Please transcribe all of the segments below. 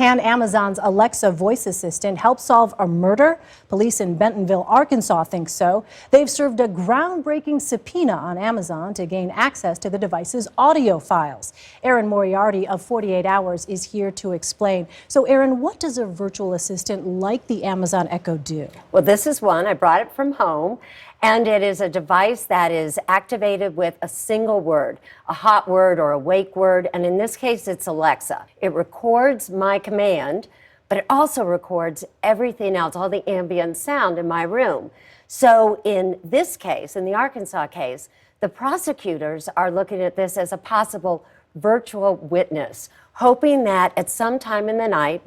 Can Amazon's Alexa voice assistant help solve a murder? Police in Bentonville, Arkansas think so. They've served a groundbreaking subpoena on Amazon to gain access to the device's audio files. Erin Moriarty of 48 Hours is here to explain. So Erin, what does a virtual assistant like the Amazon Echo do? Well, this is one. I brought it from home. And it is a device that is activated with a single word, a hot word or a wake word. And in this case, it's Alexa. It records my command, but it also records everything else, all the ambient sound in my room. So in this case, in the Arkansas case, the prosecutors are looking at this as a possible virtual witness, hoping that at some time in the night,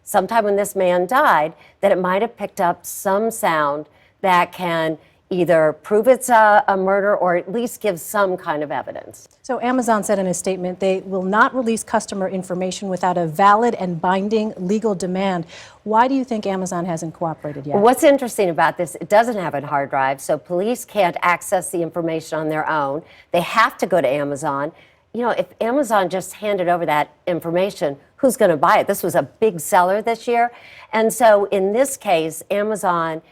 sometime when this man died, that it might have picked up some sound that can either prove it's a murder or at least give some kind of evidence. So Amazon said in a statement they will not release customer information without a valid and binding legal demand. Why do you think Amazon hasn't cooperated yet? Well, what's interesting about this, it doesn't have a hard drive, so police can't access the information on their own. They have to go to Amazon. You know, if Amazon just handed over that information, who's going to buy it? This was a big seller this year. And so in this case, Amazon,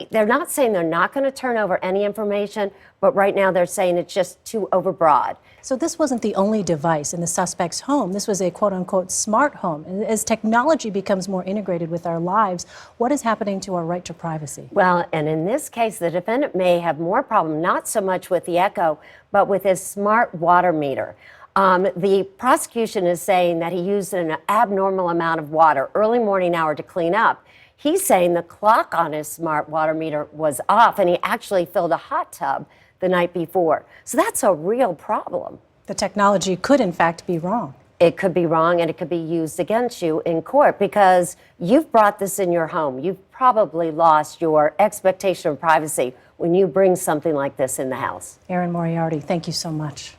they're not saying they're not going to turn over any information, but right now they're saying it's just too overbroad. So this wasn't the only device in the suspect's home. This was a quote-unquote smart home. And as technology becomes more integrated with our lives, what is happening to our right to privacy? Well, and in this case, the defendant may have more problem, not so much with the Echo, but with his smart water meter. The prosecution is saying that he used an abnormal amount of water early morning hour to clean up. He's saying the clock on his smart water meter was off, and he actually filled a hot tub the night before. So that's a real problem. The technology could, in fact, be wrong. It could be wrong, and it could be used against you in court because you've brought this in your home. You've probably lost your expectation of privacy when you bring something like this in the house. Erin Moriarty, thank you so much.